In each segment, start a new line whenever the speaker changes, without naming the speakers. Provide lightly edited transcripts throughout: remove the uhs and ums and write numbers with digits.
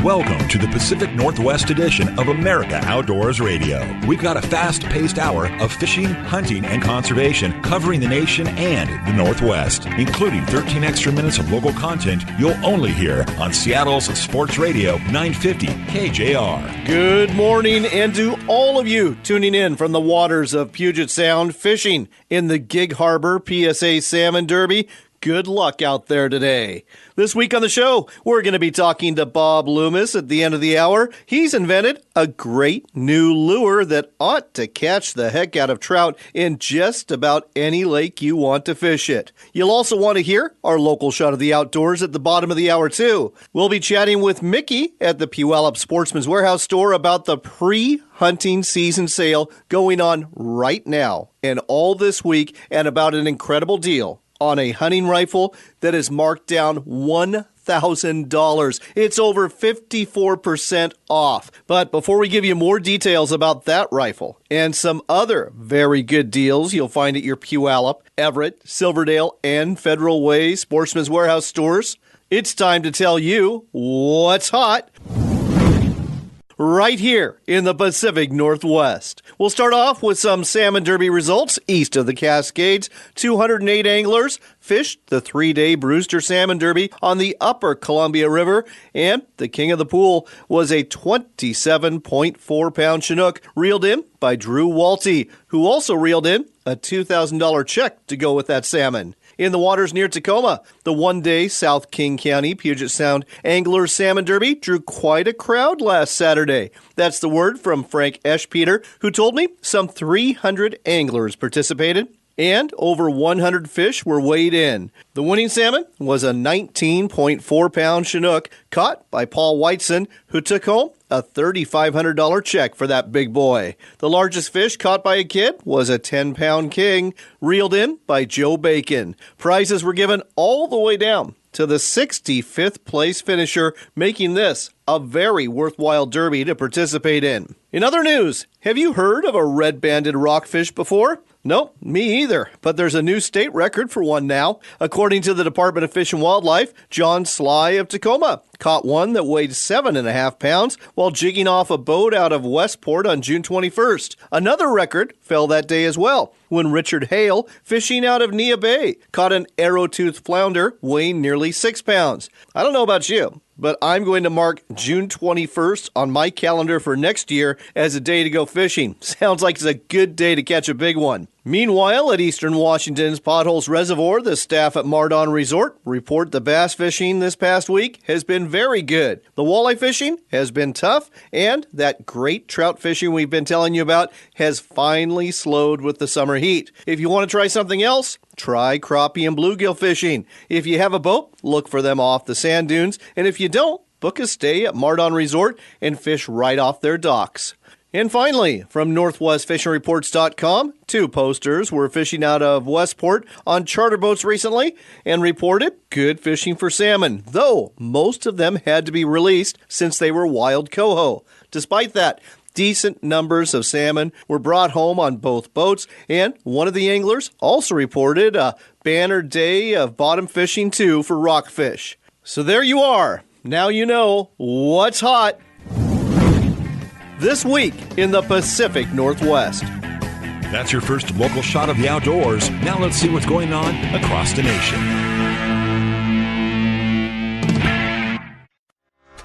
Welcome to the Pacific Northwest edition of America Outdoors Radio. We've got a fast-paced hour of fishing, hunting, and conservation covering the nation and the Northwest, including 13 extra minutes of local content you'll only hear on Seattle's Sports Radio 950 KJR.
Good morning, and to all of you tuning in from the waters of Puget Sound, fishing in the Gig Harbor PSA Salmon Derby. Good luck out there today. This week on the show, we're going to be talking to Bob Loomis at the end of the hour. He's invented a great new lure that ought to catch the heck out of trout in just about any lake you want to fish it. You'll also want to hear our local shot of the outdoors at the bottom of the hour, too. We'll be chatting with Mickey at the Puyallup Sportsman's Warehouse store about the pre-hunting season sale going on right now and all this week, and about an incredible deal on a hunting rifle that is marked down $1,000. It's over 54% off. But before we give you more details about that rifle and some other very good deals you'll find at your Puyallup, Everett, Silverdale, and Federal Way Sportsman's Warehouse stores, it's time to tell you what's hot right here in the Pacific Northwest. We'll start off with some Salmon Derby results east of the Cascades. 208 anglers fished the 3-day Brewster Salmon Derby on the upper Columbia River, and the king of the pool was a 27.4-pound Chinook reeled in by Drew Walty, who also reeled in a $2,000 check to go with that salmon. In the waters near Tacoma, the one-day South King County Puget Sound Anglers Salmon Derby drew quite a crowd last Saturday. That's the word from Frank Eschpeter, who told me some 300 anglers participated and over 100 fish were weighed in. The winning salmon was a 19.4-pound Chinook caught by Paul Whiteson, who took home a $3,500 check for that big boy. The largest fish caught by a kid was a 10-pound king, reeled in by Joe Bacon. Prizes were given all the way down to the 65th place finisher, making this a very worthwhile derby to participate in. In other news, have you heard of a red-banded rockfish before? Nope, me either, but there's a new state record for one now. According to the Department of Fish and Wildlife, John Sly of Tacoma caught one that weighed 7.5 pounds while jigging off a boat out of Westport on June 21st. Another record fell that day as well, when Richard Hale, fishing out of Nia Bay, caught an arrow-toothed flounder weighing nearly 6 pounds. I don't know about you, but I'm going to mark June 21st on my calendar for next year as a day to go fishing. Sounds like it's a good day to catch a big one. Meanwhile, at Eastern Washington's Potholes Reservoir, the staff at Mardon Resort report the bass fishing this past week has been very good. The walleye fishing has been tough, and that great trout fishing we've been telling you about has finally slowed with the summer heat. If you want to try something else, try crappie and bluegill fishing. If you have a boat, look for them off the sand dunes, and if you don't, book a stay at Mardon Resort and fish right off their docks. And finally, from NorthwestFishingReports.com, 2 posters were fishing out of Westport on charter boats recently and reported good fishing for salmon, though most of them had to be released since they were wild coho. Despite that, decent numbers of salmon were brought home on both boats, and one of the anglers also reported a banner day of bottom fishing too for rockfish. So there you are. Now you know what's hot this week in the Pacific Northwest.
That's your first local shot of the outdoors. Now let's see what's going on across the nation.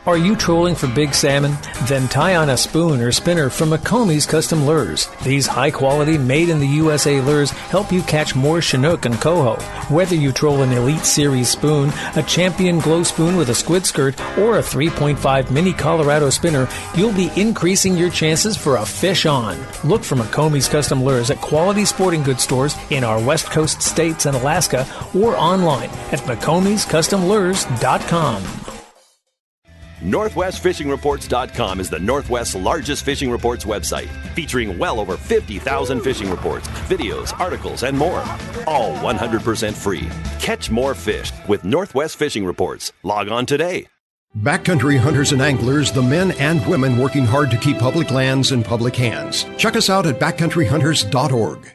Are you trolling for big salmon? Then tie on a spoon or spinner from McCombie's Custom Lures. These high-quality, made-in-the-USA lures help you catch more Chinook and coho. Whether you troll an Elite Series spoon, a Champion Glow spoon with a squid skirt, or a 3.5 Mini Colorado spinner, you'll be increasing your chances for a fish on. Look for McCombie's Custom Lures at quality sporting goods stores in our West Coast states and Alaska, or online at McCombie'sCustomLures.com.
NorthwestFishingReports.com is the Northwest's largest fishing reports website, featuring well over 50,000 fishing reports, videos, articles, and more. All 100% free. Catch more fish with Northwest Fishing Reports. Log on today.
Backcountry hunters and anglers, the men and women working hard to keep public lands in public hands. Check us out at backcountryhunters.org.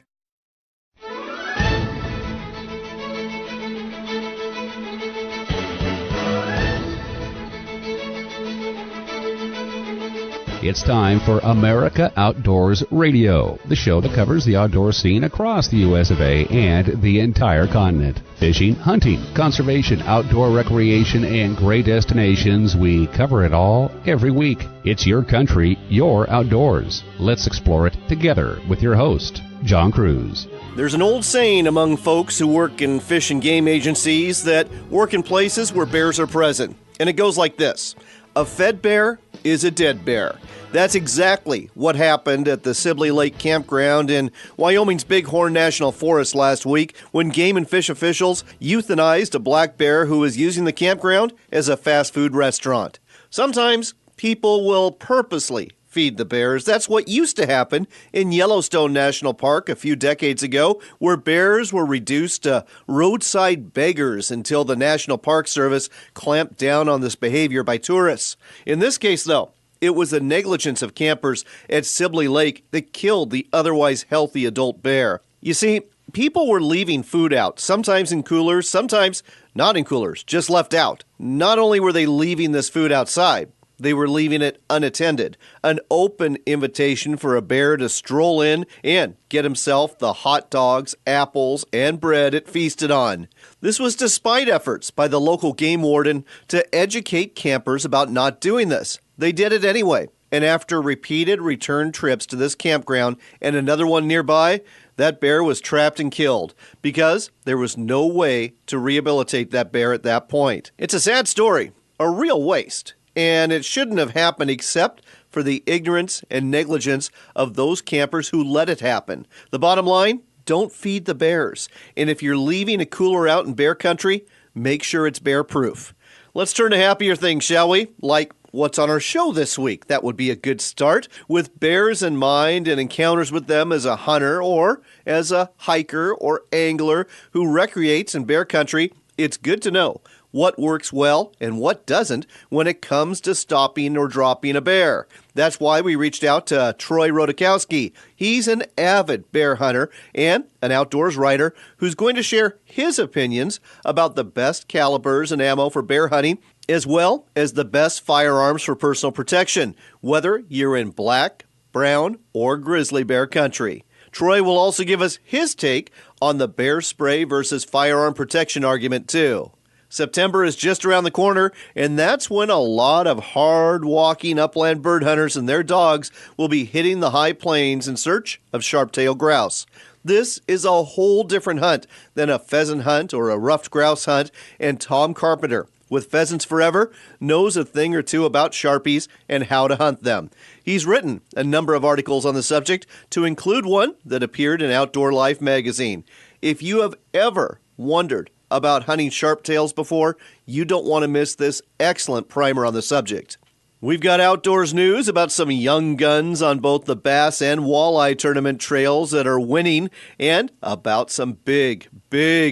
It's time for America Outdoors Radio, the show that covers the outdoor scene across the U.S. of A. and the entire continent. Fishing, hunting, conservation, outdoor recreation, and great destinations, we cover it all every week. It's your country, your outdoors. Let's explore it together with your host, John Cruz.
There's an old saying among folks who work in fish and game agencies that work in places where bears are present. And it goes like this: a fed bear is a dead bear. That's exactly what happened at the Sibley Lake Campground in Wyoming's Bighorn National Forest last week when Game and Fish officials euthanized a black bear who was using the campground as a fast food restaurant. Sometimes people will purposely feed the bears. That's what used to happen in Yellowstone National Park a few decades ago, where bears were reduced to roadside beggars until the National Park Service clamped down on this behavior by tourists. In this case, though, it was the negligence of campers at Sibley Lake that killed the otherwise healthy adult bear. You see, people were leaving food out, sometimes in coolers, sometimes not in coolers, just left out. Not only were they leaving this food outside, they were leaving it unattended, an open invitation for a bear to stroll in and get himself the hot dogs, apples, and bread it feasted on. This was despite efforts by the local game warden to educate campers about not doing this. They did it anyway, and after repeated return trips to this campground and another one nearby, that bear was trapped and killed because there was no way to rehabilitate that bear at that point. It's a sad story, a real waste. And it shouldn't have happened except for the ignorance and negligence of those campers who let it happen. The bottom line, don't feed the bears. And if you're leaving a cooler out in bear country, make sure it's bear-proof. Let's turn to happier things, shall we? Like what's on our show this week. That would be a good start. With bears in mind and encounters with them as a hunter or as a hiker or angler who recreates in bear country, it's good to know what works well and what doesn't when it comes to stopping or dropping a bear. That's why we reached out to Troy Rodakowski. He's an avid bear hunter and an outdoors writer who's going to share his opinions about the best calibers and ammo for bear hunting, as well as the best firearms for personal protection, whether you're in black, brown, or grizzly bear country. Troy will also give us his take on the bear spray versus firearm protection argument, too. September is just around the corner, and that's when a lot of hard-walking upland bird hunters and their dogs will be hitting the high plains in search of sharp-tailed grouse. This is a whole different hunt than a pheasant hunt or a ruffed grouse hunt, and Tom Carpenter, with Pheasants Forever, knows a thing or two about Sharpies and how to hunt them. He's written a number of articles on the subject, to include one that appeared in Outdoor Life magazine. If you have ever wondered about hunting sharptails before, you don't want to miss this excellent primer on the subject. We've got outdoors news about some young guns on both the bass and walleye tournament trails that are winning, and about some big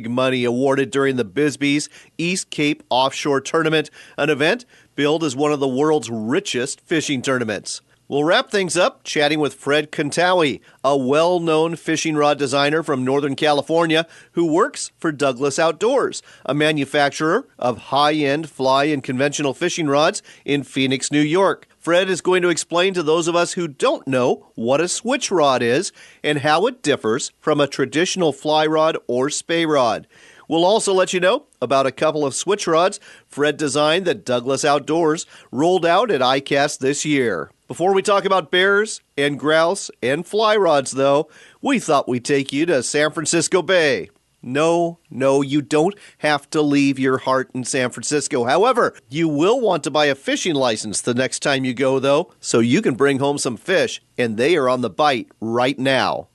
money awarded during the Bisbee's East Cape Offshore Tournament, an event billed as one of the world's richest fishing tournaments. We'll wrap things up chatting with Fred Contawi, a well-known fishing rod designer from Northern California who works for Douglas Outdoors, a manufacturer of high-end fly and conventional fishing rods in Phoenix, New York. Fred is going to explain to those of us who don't know what a switch rod is and how it differs from a traditional fly rod or spey rod. We'll also let you know about a couple of switch rods Fred designed that Douglas Outdoors rolled out at ICAST this year. Before we talk about bears and grouse and fly rods, though, we thought we'd take you to San Francisco Bay. No, you don't have to leave your heart in San Francisco. However, you will want to buy a fishing license the next time you go, though, so you can bring home some fish, and they are on the bite right now.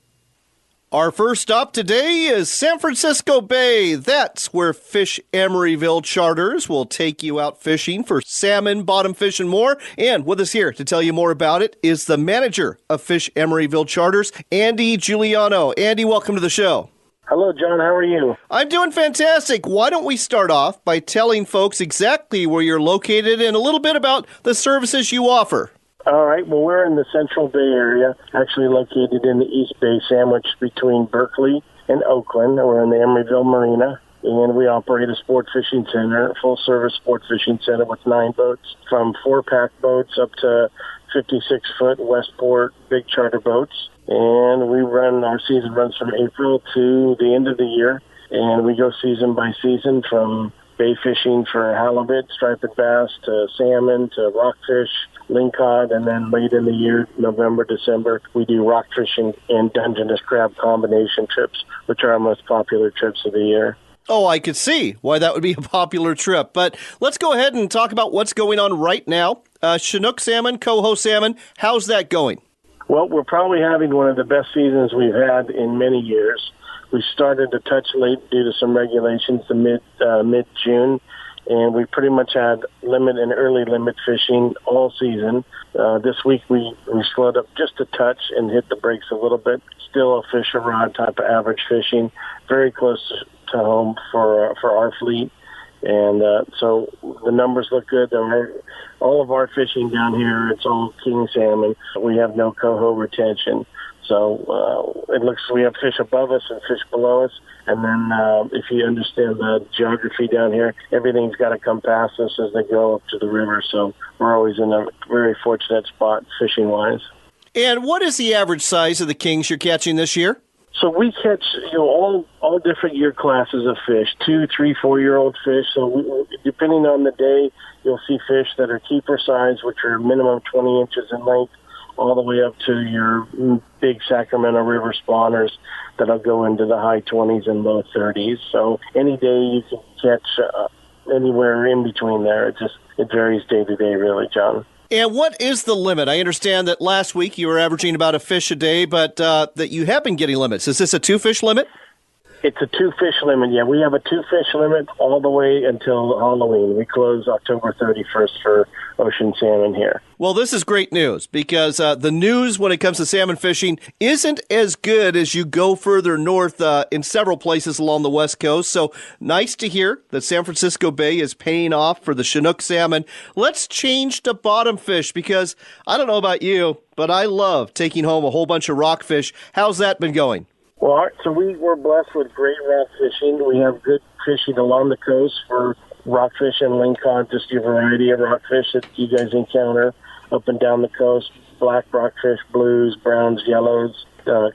Our first stop today is San Francisco Bay. That's where Fish Emeryville Charters will take you out fishing for salmon, bottom fish, and more. And with us here to tell you more about it is the manager of Fish Emeryville Charters, Andy Giuliano. Andy, welcome to the show.
Hello, John. How are you?
I'm doing fantastic. Why don't we start off by telling folks exactly where you're located and a little bit about the services you offer?
All right. Well, we're in the Central Bay area, actually located in the East Bay, sandwiched between Berkeley and Oakland. We're in the Emeryville Marina. and we operate a sport fishing center, full-service sport fishing center with 9 boats, from 4-pack boats up to 56-foot Westport big charter boats. And our season runs from April to the end of the year, and we go season by season from bay fishing for halibut, striped bass, to salmon, to rockfish, lingcod, and then late in the year, November, December, we do rock fishing and Dungeness crab combination trips, which are our most popular trips of the year.
Oh, I could see why that would be a popular trip. But let's go ahead and talk about what's going on right now. Chinook salmon, coho salmon, how's that going?
Well, we're probably having one of the best seasons we've had in many years. We started a touch late due to some regulations in mid-June, and we pretty much had limit and early limit fishing all season. This week we slowed up just a touch and hit the brakes a little bit. Still a fish or rod type of average fishing, very close to home for our fleet. And so the numbers look good. All of our fishing down here, it's all king salmon. We have no coho retention. So it looks we have fish above us and fish below us. And then if you understand the geography down here, everything's got to come past us as they go up to the river. So we're always in a very fortunate spot fishing-wise.
And what is the average size of the kings you're catching this year?
So we catch all different year classes of fish, 2, 3, 4-year-old fish. So depending on the day, you'll see fish that are keeper size, which are minimum 20 inches in length, all the way up to your big Sacramento River spawners that'll go into the high 20s and low 30s. So any day you can catch anywhere in between there. It varies day to day, really, John.
And what is the limit? I understand that last week you were averaging about a fish a day, but that you have been getting limits. Is this a 2-fish limit?
It's a 2-fish limit, yeah. We have a 2-fish limit all the way until Halloween. We close October 31st for ocean salmon here.
Well, this is great news because the news when it comes to salmon fishing isn't as good as you go further north in several places along the West Coast. So nice to hear that San Francisco Bay is paying off for the Chinook salmon. Let's change to bottom fish because I don't know about you, but I love taking home a whole bunch of rockfish. How's that been going?
Well, so we're blessed with great rock fishing. We have good fishing along the coast for rockfish and lingcod, just a variety of rockfish that you guys encounter up and down the coast. Black rockfish, blues, browns, yellows,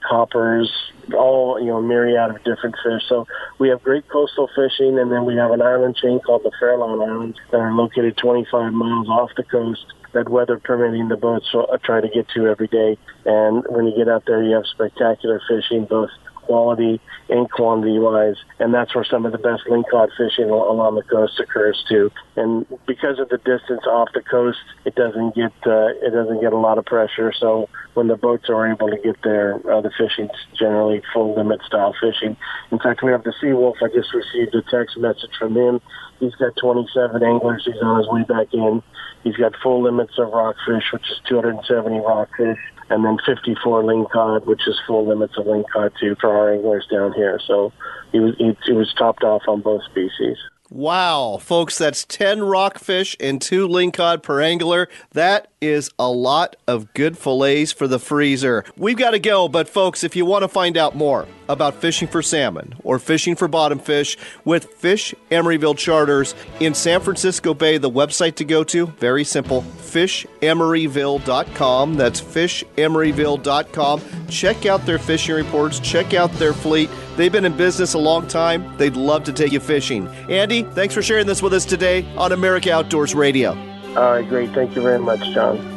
coppers, all, a myriad of different fish. So we have great coastal fishing, and then we have an island chain called the Fairlawn Islands that are located 25 miles off the coast that weather permitting the boats try to get to every day. And when you get out there, you have spectacular fishing, both quality and quantity-wise, and that's where some of the best lingcod fishing along the coast occurs too. And because of the distance off the coast, it doesn't get a lot of pressure. So when the boats are able to get there, the fishing's generally full limit style fishing. In fact, we have the Seawolf. I just received a text message from him. He's got 27 anglers. He's on his way back in. He's got full limits of rockfish, which is 270 rockfish, and then 54 lingcod, which is full limits of lingcod too for our anglers down here. So he was topped off on both species.
Wow, folks, that's 10 rockfish and 2 lingcod per angler. That is a lot of good fillets for the freezer. We've got to go, but folks, if you want to find out more about fishing for salmon or fishing for bottom fish with Fish Emeryville Charters in San Francisco Bay, the website to go to, very simple, fishemeryville.com. That's fishemeryville.com. Check out their fishing reports. Check out their fleet. They've been in business a long time. They'd love to take you fishing. Andy, thanks for sharing this with us today on America Outdoors Radio.
All right, great. Thank you very much, John.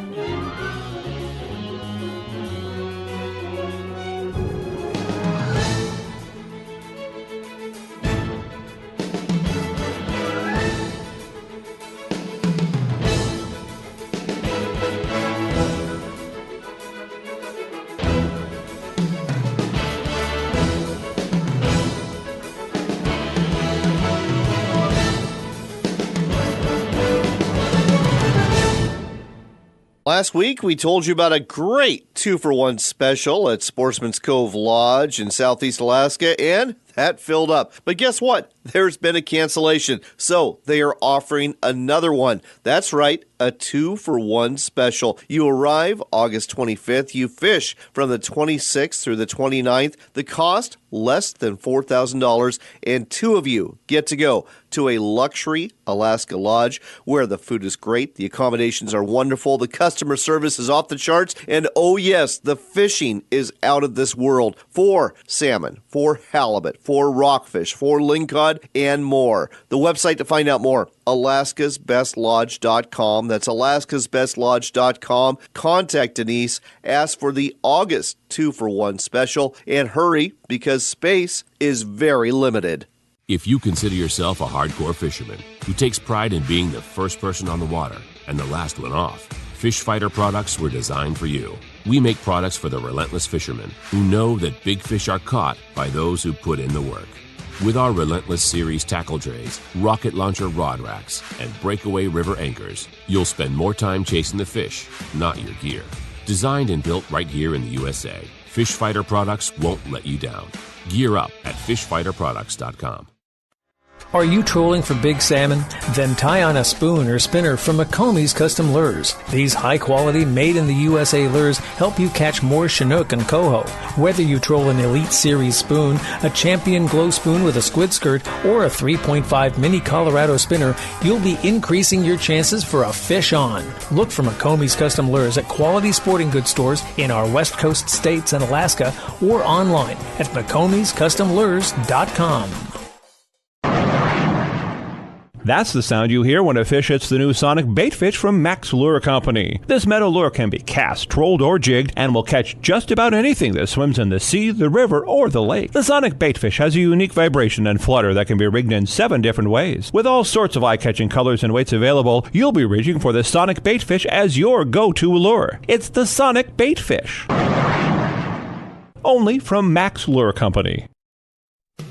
Last week, we told you about a great 2-for-1 special at Sportsman's Cove Lodge in Southeast Alaska, and that filled up. But guess what? There's been a cancellation, so they are offering another one. That's right, a 2-for-1 special. You arrive August 25th. You fish from the 26th through the 29th. The cost, less than $4,000, and 2 of you get to go to a luxury Alaska lodge where the food is great, the accommodations are wonderful, the customer service is off the charts, and oh yes, the fishing is out of this world for salmon, for halibut, for rockfish, for lingcod, and more. The website to find out more, alaskasbestlodge.com. That's alaskasbestlodge.com. Contact Denise, ask for the August 2-for-1 special, and hurry because space is very limited.
If you consider yourself a hardcore fisherman who takes pride in being the first person on the water and the last one off, Fish Fighter products were designed for you. We make products for the relentless fishermen who know that big fish are caught by those who put in the work. With our Relentless Series tackle trays, rocket launcher rod racks, and breakaway river anchors, you'll spend more time chasing the fish, not your gear. Designed and built right here in the USA, Fish Fighter products won't let you down. Gear up at fishfighterproducts.com.
Are you trolling for big salmon? Then tie on a spoon or spinner from McCombie's Custom Lures. These high-quality, made-in-the-USA lures help you catch more Chinook and coho. Whether you troll an Elite Series spoon, a Champion Glow spoon with a squid skirt, or a 3.5 Mini Colorado spinner, you'll be increasing your chances for a fish on. Look for McCombie's Custom Lures at quality sporting goods stores in our West Coast states and Alaska, or online at McCombie'sCustomLures.com.
That's the sound you hear when a fish hits the new Sonic bait fish from Mack's Lure Company. This metal lure can be cast, trolled, or jigged and will catch just about anything that swims in the sea, the river, or the lake. The Sonic bait fish has a unique vibration and flutter that can be rigged in 7 different ways. With all sorts of eye-catching colors and weights available, you'll be reaching for the Sonic bait fish as your go-to lure. It's the Sonic bait fish. Only from Mack's Lure Company.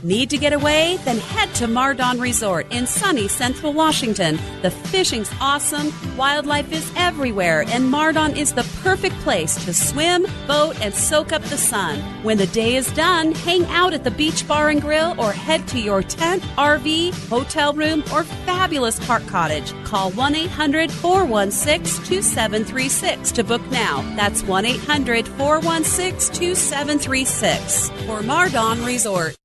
Need to get away? Then head to Mardon Resort in sunny Central Washington. The fishing's awesome, wildlife is everywhere, and Mardon is the perfect place to swim, boat, and soak up the sun. When the day is done, hang out at the beach bar and grill or head to your tent, RV, hotel room, or fabulous park cottage. Call 1-800-416-2736 to book now. That's 1-800-416-2736 for Mardon Resort.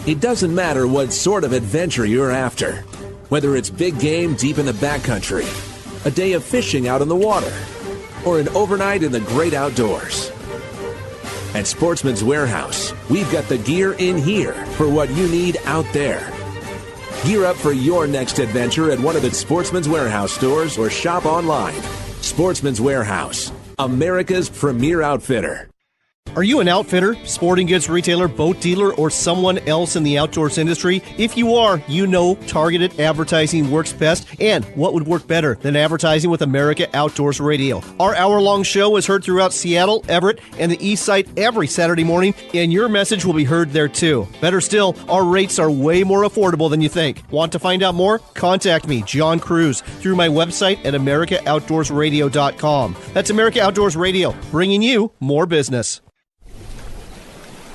It doesn't matter what sort of adventure you're after, whether it's big game deep in the backcountry, a day of fishing out in the water, or an overnight in the great outdoors. At Sportsman's Warehouse, we've got the gear in here for what you need out there. Gear up for your next adventure at one of the Sportsman's Warehouse stores or shop online. Sportsman's Warehouse, America's premier outfitter.
Are you an outfitter, sporting goods retailer, boat dealer, or someone else in the outdoors industry? If you are, you know targeted advertising works best, and what would work better than advertising with America Outdoors Radio? Our hour-long show is heard throughout Seattle, Everett, and the East Side every Saturday morning, and your message will be heard there too. Better still, our rates are way more affordable than you think. Want to find out more? Contact me, John Cruz, through my website at AmericaOutdoorsRadio.com. That's America Outdoors Radio, bringing you more business.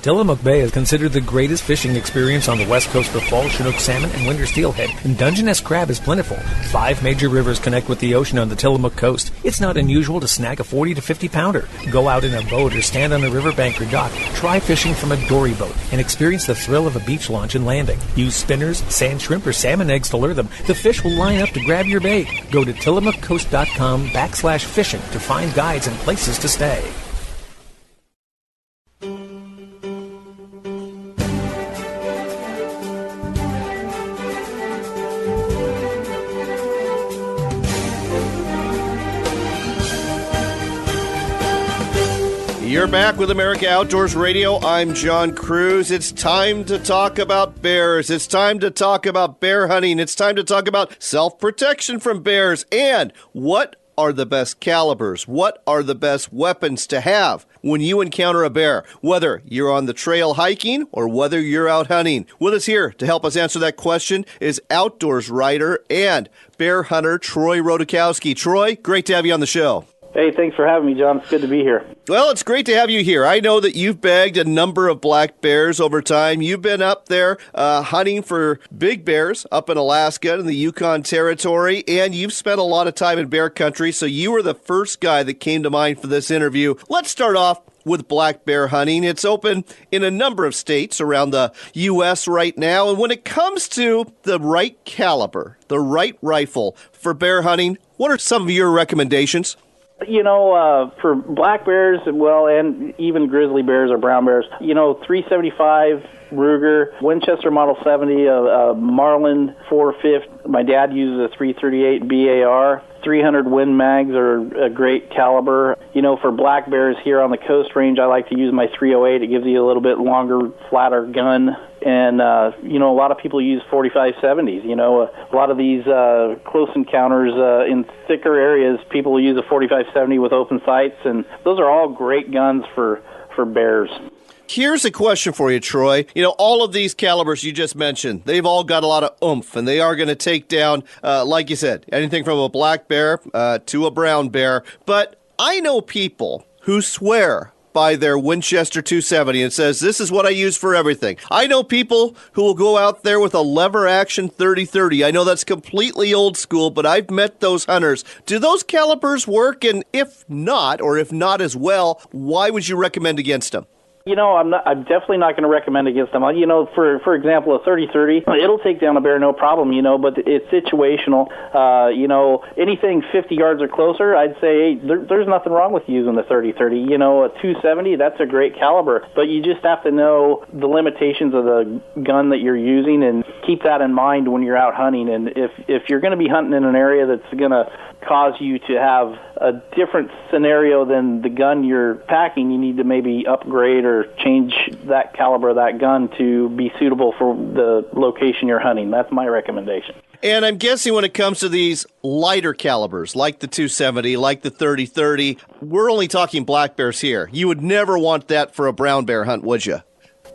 Tillamook Bay is considered the greatest fishing experience on the west coast for fall Chinook salmon and winter steelhead, and Dungeness crab is plentiful. 5 major rivers connect with the ocean on the Tillamook coast. It's not unusual to snag a 40 to 50 pounder. Go out in a boat or stand on a riverbank or dock. Try fishing from a dory boat and experience the thrill of a beach launch and landing. Use spinners, sand shrimp, or salmon eggs to lure them. The fish will line up to grab your bait. Go to tillamookcoast.com/fishing to find guides and places to stay.
You're back with America Outdoors Radio. I'm John Cruz. It's time to talk about bears. It's time to talk about bear hunting. It's time to talk about self-protection from bears. And what are the best calibers? What are the best weapons to have when you encounter a bear? Whether you're on the trail hiking or whether you're out hunting. With us here to help us answer that question is outdoors writer and bear hunter Troy Rodakowski. Troy, great to have you on the show.
Hey, thanks for having me, John. It's good to be here.
Well, it's great to have you here. I know that you've bagged a number of black bears over time. You've been up there hunting for big bears up in Alaska and the Yukon Territory, and you've spent a lot of time in bear country, so you were the first guy that came to mind for this interview. Let's start off with black bear hunting. It's open in a number of states around the U.S. right now, and when it comes to the right caliber, the right rifle for bear hunting, what are some of your recommendations?
For black bears, and even grizzly bears or brown bears, 375 Ruger, Winchester Model 70, a Marlin 4.5. My dad uses a 338 BAR. 300 Win mags are a great caliber. For black bears here on the Coast Range, I like to use my 308. It gives you a little bit longer, flatter gun. And, a lot of people use 45-70s. A lot of these close encounters in thicker areas, people will use a 45-70 with open sights, and those are all great guns for bears.
Here's a question for you, Troy. All of these calibers you just mentioned, they've all got a lot of oomph, and they are going to take down, like you said, anything from a black bear to a brown bear. But I know people who swear by their Winchester 270 and says, this is what I use for everything. I know people who will go out there with a lever action 30-30. I know that's completely old school, but I've met those hunters. Do those calibers work? And if not, or if not as well, why would you recommend against them?
I'm definitely not going to recommend against them. For example, a 30-30, it'll take down a bear no problem, but it's situational. Anything 50 yards or closer, I'd say, hey, there's nothing wrong with using the 30-30. A 270, that's a great caliber, but you just have to know the limitations of the gun that you're using and keep that in mind when you're out hunting. And if you're going to be hunting in an area that's going to cause you to have a different scenario than the gun you're packing, you need to maybe upgrade or change that caliber of that gun to be suitable for the location you're hunting. That's my recommendation.
And I'm guessing when it comes to these lighter calibers, like the 270, like the 30-30, we're only talking black bears here. You would never want that for a brown bear hunt, would you?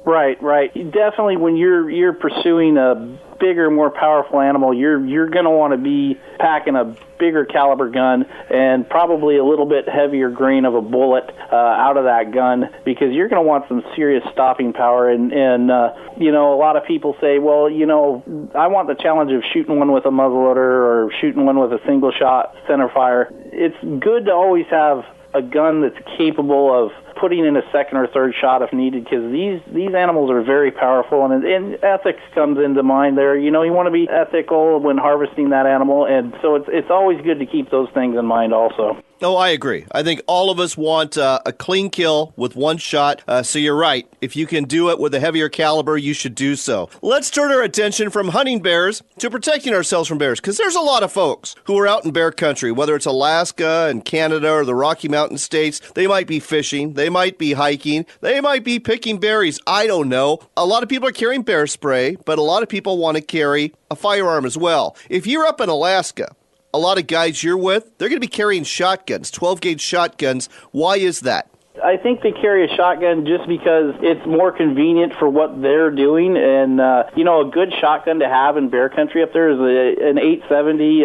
Right. Definitely when you're pursuing a bigger, more powerful animal, you're going to want to be packing a bigger caliber gun and probably a little bit heavier grain of a bullet out of that gun, because you're going to want some serious stopping power. And a lot of people say, well, I want the challenge of shooting one with a muzzleloader or shooting one with a single shot centerfire. It's good to always have a gun that's capable of putting in a second or third shot if needed, because these animals are very powerful, and ethics comes into mind there. You want to be ethical when harvesting that animal, and so it's always good to keep those things in mind also.
Oh, I agree. I think all of us want a clean kill with one shot, so you're right. If you can do it with a heavier caliber, you should do so. Let's turn our attention from hunting bears to protecting ourselves from bears, because there's a lot of folks who are out in bear country, whether it's Alaska and Canada or the Rocky Mountain states. They might be fishing, they might be hiking, they might be picking berries. I don't know. A lot of people are carrying bear spray, but a lot of people want to carry a firearm as well. If you're up in Alaska, a lot of guys you're with, they're going to be carrying shotguns, 12-gauge shotguns. Why is that?
I think they carry a shotgun just because it's more convenient for what they're doing. And, a good shotgun to have in bear country up there is an 870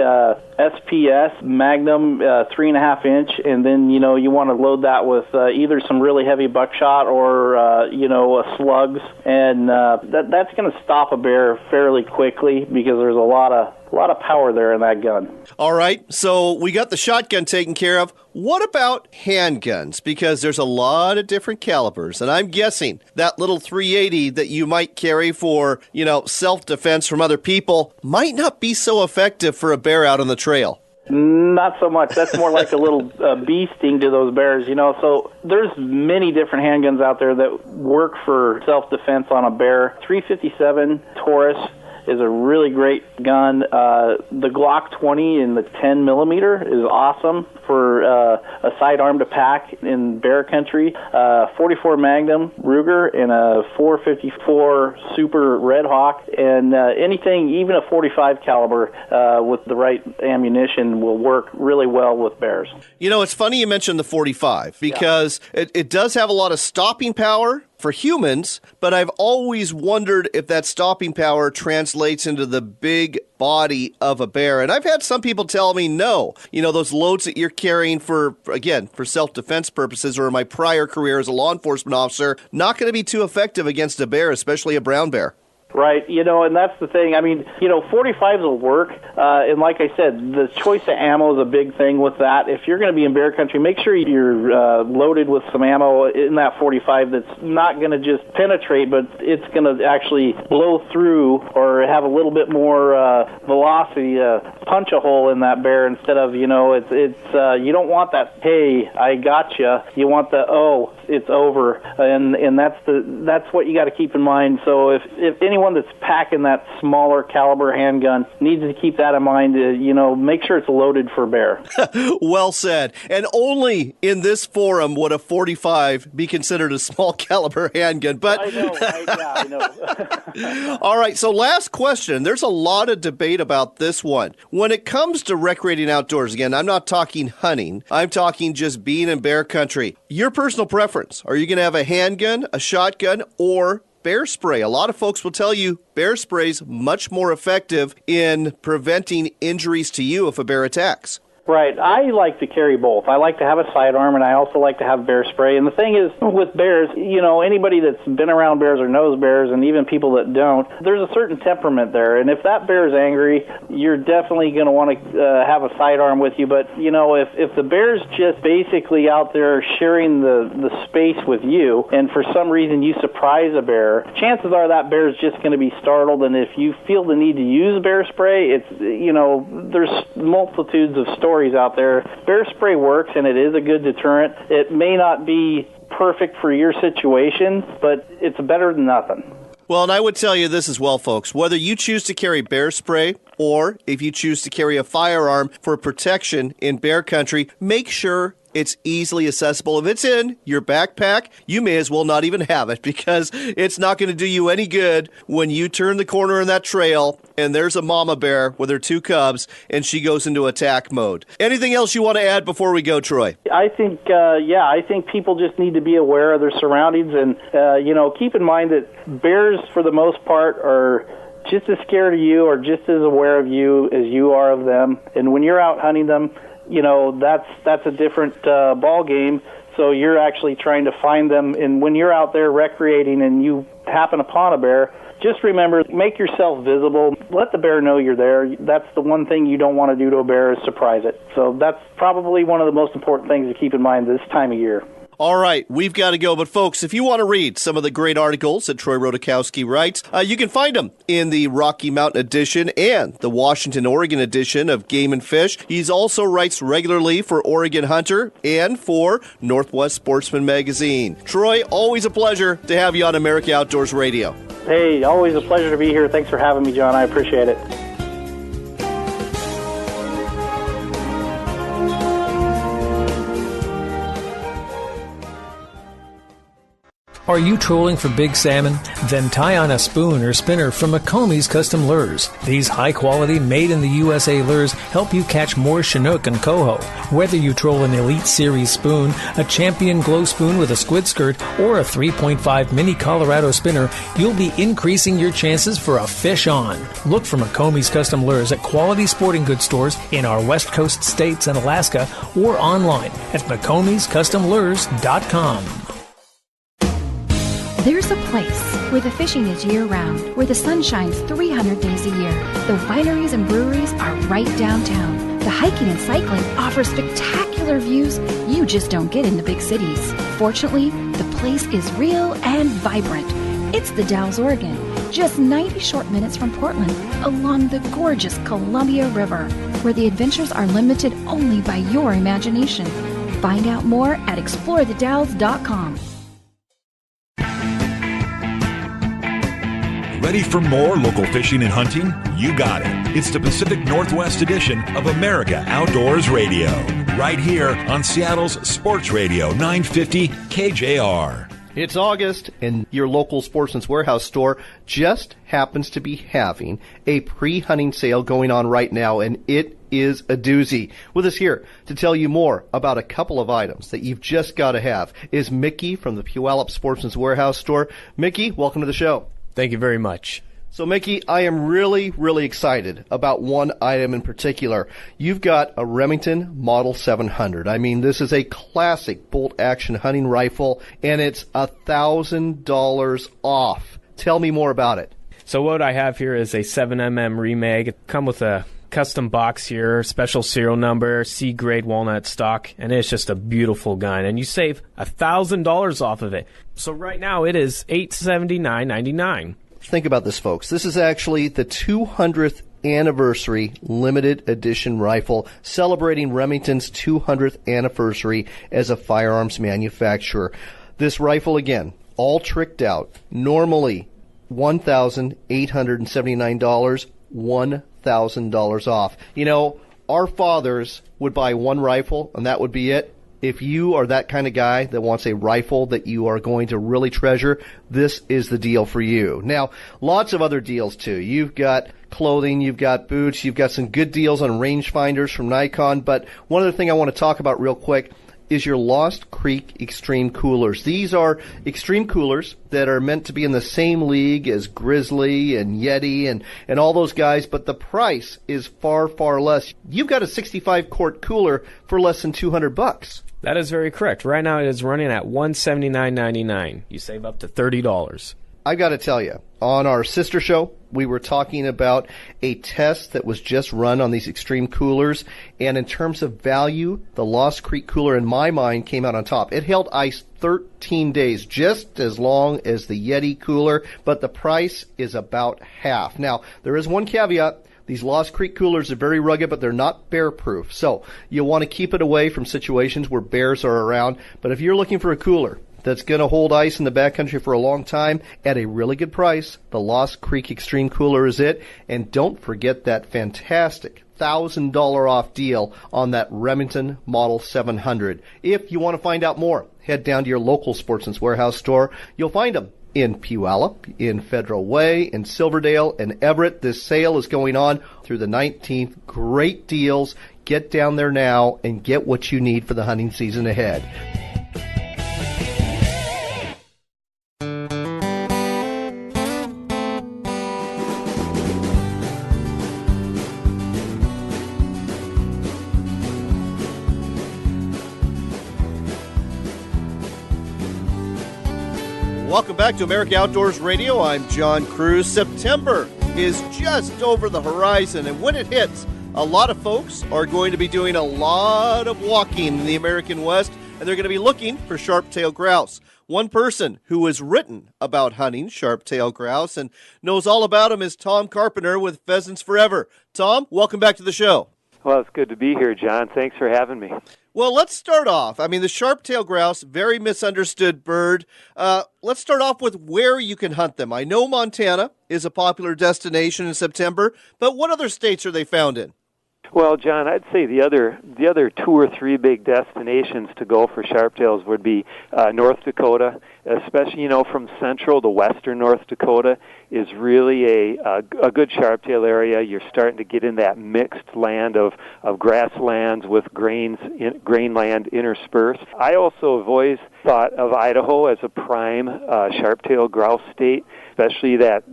SPS Magnum 3.5-inch. And then, you want to load that with either some really heavy buckshot or, slugs. And that's going to stop a bear fairly quickly because there's a lot of power there in that gun.
All right, so we got the shotgun taken care of. What about handguns? Because there's a lot of different calibers, and I'm guessing that little 380 that you might carry for, self-defense from other people might not be so effective for a bear out on the trail.
Not so much. That's more like a little bee sting to those bears, So there's many different handguns out there that work for self-defense on a bear. 357 Taurus is a really great gun. The Glock 20 in the 10 millimeter is awesome for a sidearm to pack in bear country. 44 Magnum Ruger and a 454 Super Red Hawk, and anything, even a 45 caliber with the right ammunition will work really well with bears.
It's funny you mentioned the 45 because it does have a lot of stopping power, for humans, but I've always wondered if that stopping power translates into the big body of a bear. And I've had some people tell me no. You know, those loads that you're carrying for self-defense purposes, or in my prior career as a law enforcement officer, not going to be too effective against a bear, especially a brown bear.
Right, and that's the thing. I mean, 45s will work, and like I said, the choice of ammo is a big thing with that. If you're going to be in bear country, make sure you're loaded with some ammo in that 45 that's not going to just penetrate, but it's going to actually blow through or have a little bit more velocity, punch a hole in that bear instead of, you don't want that, hey, I gotcha. You want the, oh, it's over, and that's what you got to keep in mind. So if anyone that's packing that smaller caliber handgun needs to keep that in mind. Make sure it's loaded for bear.
Well said. And only in this forum would a 45 be considered a small caliber handgun. But
I know, right? Yeah, I know.
All right. So last question. There's a lot of debate about this one. When it comes to recreating outdoors, again, I'm not talking hunting. I'm talking just being in bear country. Your personal preference. Are you going to have a handgun, a shotgun, or bear spray? A lot of folks will tell you bear spray is much more effective in preventing injuries to you if a bear attacks.
Right. I like to carry both. I like to have a sidearm, and I also like to have bear spray. And the thing is, with bears, anybody that's been around bears or knows bears, and even people that don't, there's a certain temperament there. And if that bear is angry, you're definitely going to want to have a sidearm with you. But, if the bear's just basically out there sharing the space with you, and for some reason you surprise a bear, chances are that bear's just going to be startled. And if you feel the need to use bear spray, it's, there's multitudes of stories out there. Bear spray works, and it is a good deterrent. It may not be perfect for your situation, but it's better than nothing.
Well, and I would tell you this as well, folks. Whether you choose to carry bear spray or if you choose to carry a firearm for protection in bear country, make sure it's easily accessible. If it's in your backpack, you may as well not even have it, because it's not going to do you any good when you turn the corner in that trail and there's a mama bear with her two cubs and she goes into attack mode. Anything else you want to add before we go, Troy?
I think, I think people just need to be aware of their surroundings and, keep in mind that bears, for the most part, are just as scared of you or just as aware of you as you are of them. And when you're out hunting them, that's a different ball game. So you're actually trying to find them. And when you're out there recreating and you happen upon a bear, just remember, make yourself visible. Let the bear know you're there. That's the one thing you don't want to do to a bear, is surprise it. So that's probably one of the most important things to keep in mind this time of year.
All right, we've got to go. But, folks, if you want to read some of the great articles that Troy Rodakowski writes, you can find them in the Rocky Mountain edition and the Washington, Oregon edition of Game and Fish. He also writes regularly for Oregon Hunter and for Northwest Sportsman Magazine. Troy, always a pleasure to have you on America Outdoors Radio.
Hey, always a pleasure to be here. Thanks for having me, John. I appreciate it.
Are you trolling for big salmon? Then tie on a spoon or spinner from McCombie's Custom Lures. These high-quality, made-in-the-USA lures help you catch more Chinook and coho. Whether you troll an Elite Series spoon, a Champion Glow spoon with a squid skirt, or a 3.5 Mini Colorado spinner, you'll be increasing your chances for a fish on. Look for McCombie's Custom Lures at quality sporting goods stores in our West Coast states and Alaska, or online at McCombie'sCustomLures.com.
There's a place where the fishing is year-round, where the sun shines 300 days a year. The wineries and breweries are right downtown. The hiking and cycling offer spectacular views you just don't get in the big cities. Fortunately, the place is real and vibrant. It's the Dalles, Oregon, just 90 short minutes from Portland, along the gorgeous Columbia River, where the adventures are limited only by your imagination. Find out more at explorethedalles.com.
Ready for more local fishing and hunting? You got it. It's the Pacific Northwest edition of America Outdoors Radio, right here on Seattle's Sports Radio 950 KJR.
It's August, and your local Sportsman's Warehouse store just happens to be having a pre-hunting sale going on right now, and it is a doozy. With us here to tell you more about a couple of items that you've just got to have is Mickey from the Puyallup Sportsman's Warehouse store. Mickey, welcome to the show.
Thank you very much.
So, Mickey, I am really, really excited about one item in particular. You've got a Remington Model 700. I mean, this is a classic bolt-action hunting rifle, and it's $1,000 off. Tell me more about it.
So what I have here is a 7mm remag. It comes with a custom box here, special serial number, C-grade walnut stock, and it's just a beautiful gun. And you save $1,000 off of it. So right now it is $879.99.
Think about this, folks. This is actually the 200th anniversary limited edition rifle, celebrating Remington's 200th anniversary as a firearms manufacturer. This rifle, again, all tricked out. Normally $1,879, $1,000 off. You know, our fathers would buy one rifle, and that would be it. If you are that kind of guy that wants a rifle that you are going to really treasure, this is the deal for you. Now, lots of other deals, too. You've got clothing, you've got boots, you've got some good deals on rangefinders from Nikon, but one other thing I want to talk about real quick is your Lost Creek Extreme Coolers. These are extreme coolers that are meant to be in the same league as Grizzly and Yeti and all those guys, but the price is far, far less. You've got a 65-quart cooler for less than $200.
That is very correct. Right now it is running at $179.99. You save up to $30.
I've got to tell you, on our sister show, we were talking about a test that was just run on these extreme coolers, and in terms of value, the Lost Creek cooler, in my mind, came out on top. It held ice 13 days, just as long as the Yeti cooler, but the price is about half. Now, there is one caveat. These Lost Creek coolers are very rugged, but they're not bear-proof. So you'll want to keep it away from situations where bears are around. But if you're looking for a cooler that's going to hold ice in the backcountry for a long time at a really good price, the Lost Creek Extreme Cooler is it. And don't forget that fantastic $1,000 off deal on that Remington Model 700. If you want to find out more, head down to your local Sportsman's Warehouse store. You'll find them in Puyallup, in Federal Way, in Silverdale, and Everett. This sale is going on through the 19th. Great deals. Get down there now and get what you need for the hunting season ahead. Welcome back to America Outdoors Radio. I'm John Cruz. September is just over the horizon, and when it hits, a lot of folks are going to be doing a lot of walking in the American West, and they're going to be looking for sharp-tailed grouse. One person who has written about hunting sharp-tailed grouse and knows all about them is Tom Carpenter with Pheasants Forever. Tom, welcome back to the show.
Well, it's good to be here, John. Thanks for having me.
Well, let's start off. I mean, the sharp-tailed grouse, very misunderstood bird. Let's start off with where you can hunt them. I know Montana is a popular destination in September, but what other states are they found in?
Well, John, I'd say the other 2 or 3 big destinations to go for sharptails would be North Dakota, especially from central to western North Dakota is really a good sharptail area. You're starting to get in that mixed land of grasslands with grainland interspersed. I also have always thought of Idaho as a prime sharptail grouse state, especially that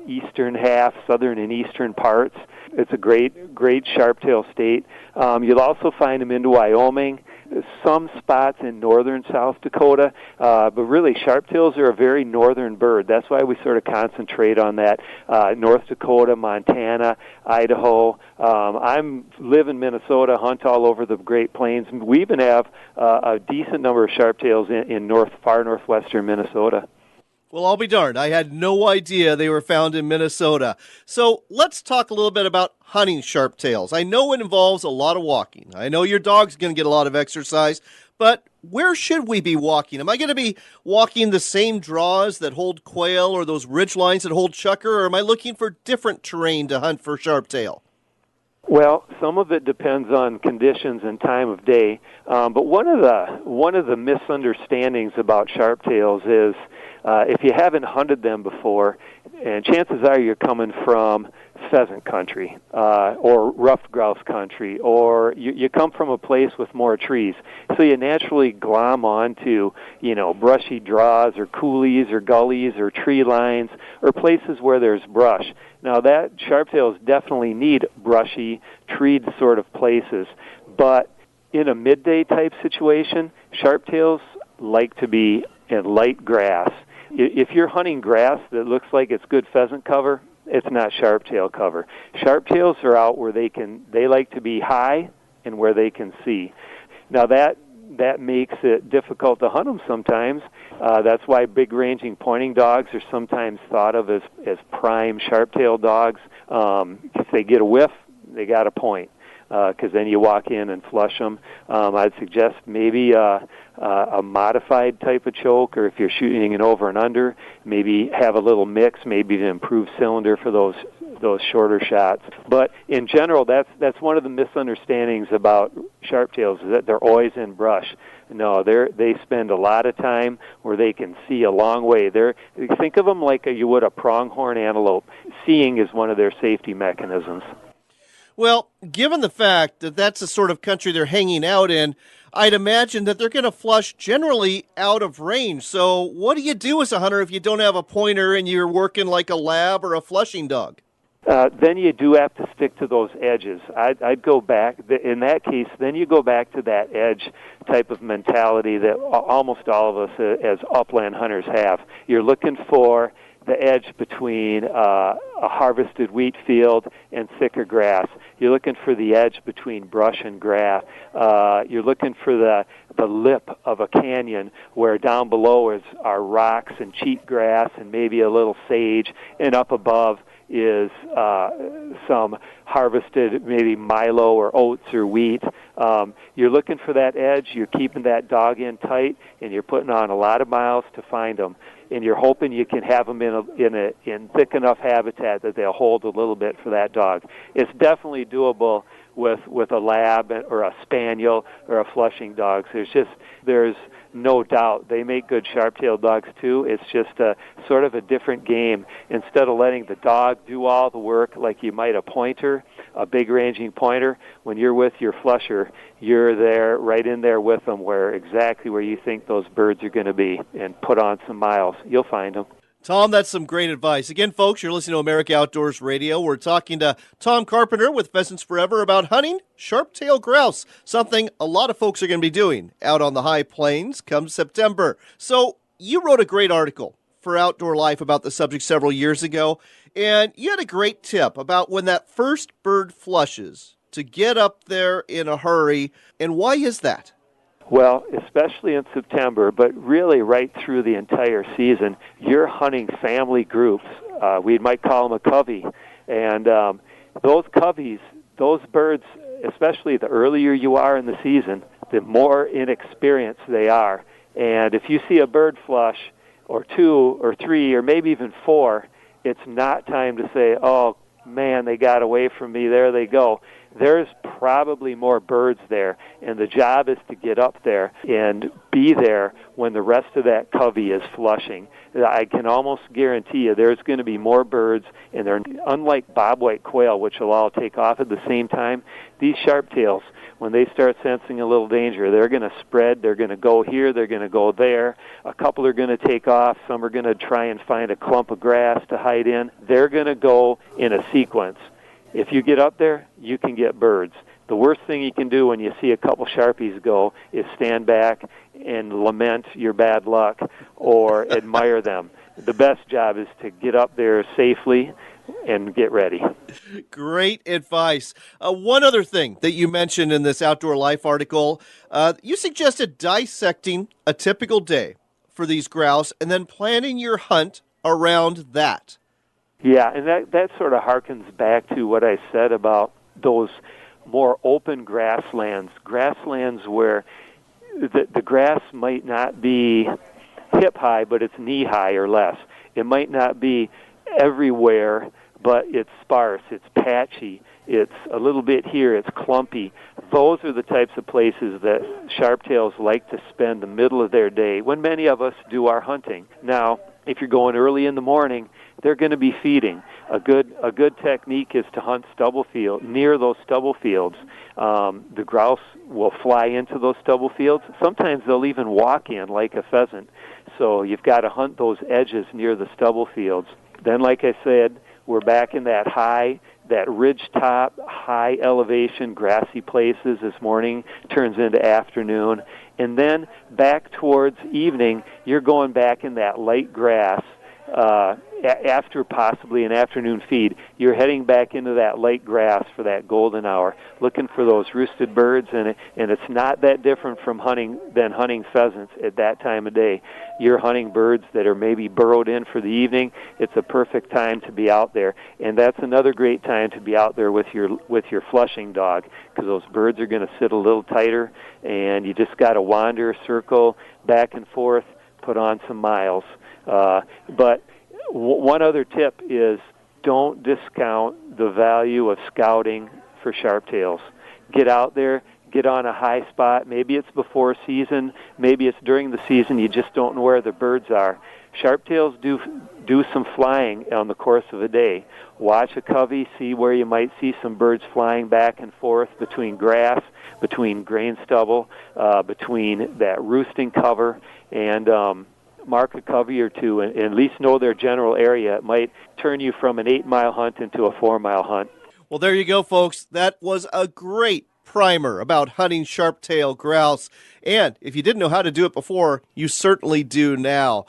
eastern half, southern and eastern parts. It's a great sharptail state. You'll also find them into Wyoming, some spots in northern South Dakota, but really sharptails are a very northern bird. That's why we sort of concentrate on that North Dakota, Montana, Idaho. I live in Minnesota, hunt all over the Great Plains. We even have a decent number of sharptails in far northwestern Minnesota.
Well, I'll be darned. I had no idea they were found in Minnesota. So let's talk a little bit about hunting sharptails. I know it involves a lot of walking. I know your dog's going to get a lot of exercise, but where should we be walking? Am I going to be walking the same draws that hold quail or those ridge lines that hold chukar, or am I looking for different terrain to hunt for sharptail?
Well, some of it depends on conditions and time of day. But one of the misunderstandings about sharptails is if you haven't hunted them before, and chances are you're coming from pheasant country or ruffed grouse country, or you come from a place with more trees, so you naturally glom onto brushy draws or coulees or gullies or tree lines or places where there's brush. Now that sharptails definitely need brushy, treed sort of places, but in a midday type situation, sharptails like to be in light grass. If you're hunting grass that looks like it's good pheasant cover, it's not sharptail cover. Sharptails are out where they like to be high and where they can see. Now that makes it difficult to hunt them sometimes. That's why big ranging pointing dogs are sometimes thought of as prime sharptail dogs. If they get a whiff, they got a point. Because then you walk in and flush them. I'd suggest maybe a modified type of choke, or if you're shooting an over and under, maybe have a little mix, maybe to improve cylinder for those shorter shots. But in general, that's one of the misunderstandings about sharptails, is that they're always in brush. No, they spend a lot of time where they can see a long way. Think of them like you would a pronghorn antelope. Seeing is one of their safety mechanisms.
Well, given the fact that that's the sort of country they're hanging out in, I'd imagine that they're going to flush generally out of range. So what do you do as a hunter if you don't have a pointer and you're working like a lab or a flushing dog?
Then you do have to stick to those edges. I'd go back. In that case, then you go back to that edge type of mentality that almost all of us as upland hunters have. You're looking for the edge between a harvested wheat field and thicker grass. You're looking for the edge between brush and grass. You're looking for the lip of a canyon where down below are rocks and cheat grass and maybe a little sage, and up above is some harvested maybe milo or oats or wheat. You're looking for that edge. You're keeping that dog in tight, and you're putting on a lot of miles to find them. And you're hoping you can have them in thick enough habitat that they'll hold a little bit for that dog. It's definitely doable with a lab or a spaniel or a flushing dog. There's no doubt they make good sharp-tailed dogs too. It's just a sort of a different game. Instead of letting the dog do all the work like you might a pointer, a big ranging pointer, when you're with your flusher, you're there, right in there with them, exactly where you think those birds are going to be, and put on some miles. You'll find them.
Tom, that's some great advice. Again, folks, you're listening to America Outdoors Radio. We're talking to Tom Carpenter with Pheasants Forever about hunting sharp-tailed grouse, something a lot of folks are going to be doing out on the high plains come September. So you wrote a great article for Outdoor Life about the subject several years ago, and you had a great tip about when that first bird flushes to get up there in a hurry. And why is that?
Well, especially in September, but really right through the entire season, you're hunting family groups. We might call them a covey. And those coveys, those birds, especially the earlier you are in the season, the more inexperienced they are. And if you see a bird flush, or two, or three, or maybe even four, it's not time to say, oh, man, they got away from me, there they go. There's probably more birds there, and the job is to get up there and be there when the rest of that covey is flushing. I can almost guarantee you there's going to be more birds, and they're unlike bobwhite quail, which will all take off at the same time. These sharptails, when they start sensing a little danger, they're going to spread. They're going to go here. They're going to go there. A couple are going to take off. Some are going to try and find a clump of grass to hide in. They're going to go in a sequence. If you get up there, you can get birds. The worst thing you can do when you see a couple Sharpies go is stand back and lament your bad luck or admire them. The best job is to get up there safely and get ready.
Great advice. One other thing that you mentioned in this Outdoor Life article, you suggested dissecting a typical day for these grouse and then planning your hunt around that.
Yeah, and that sort of harkens back to what I said about those more open grasslands where the grass might not be hip high, but it's knee high or less. It might not be everywhere, but it's sparse, it's patchy, it's a little bit here, it's clumpy. Those are the types of places that sharptails like to spend the middle of their day when many of us do our hunting. Now, if you're going early in the morning, they're going to be feeding. A good technique is to hunt near those stubble fields. The grouse will fly into those stubble fields. Sometimes they'll even walk in like a pheasant. So you've got to hunt those edges near the stubble fields. Then, like I said, we're back in that ridge top, high elevation, grassy places. This morning turns into afternoon. And then back towards evening, you're going back in that light grass. After possibly an afternoon feed, you're heading back into that light grass for that golden hour, looking for those roosted birds, and it's not that different from hunting pheasants at that time of day. You're hunting birds that are maybe burrowed in for the evening. It's a perfect time to be out there, and that's another great time to be out there with your flushing dog, because those birds are going to sit a little tighter, and you just got to wander, circle back and forth, put on some miles. But one other tip is don't discount the value of scouting for sharptails. Get out there, get on a high spot. Maybe it's before season, maybe it's during the season, you just don't know where the birds are. Sharptails do some flying on the course of a day. Watch a covey, see where you might see some birds flying back and forth between grass, between grain stubble, between that roosting cover, and mark a covey or two and at least know their general area. It might turn you from an 8-mile hunt into a 4-mile hunt.
Well, there you go, folks. That was a great primer about hunting sharptail grouse. And if you didn't know how to do it before, you certainly do now.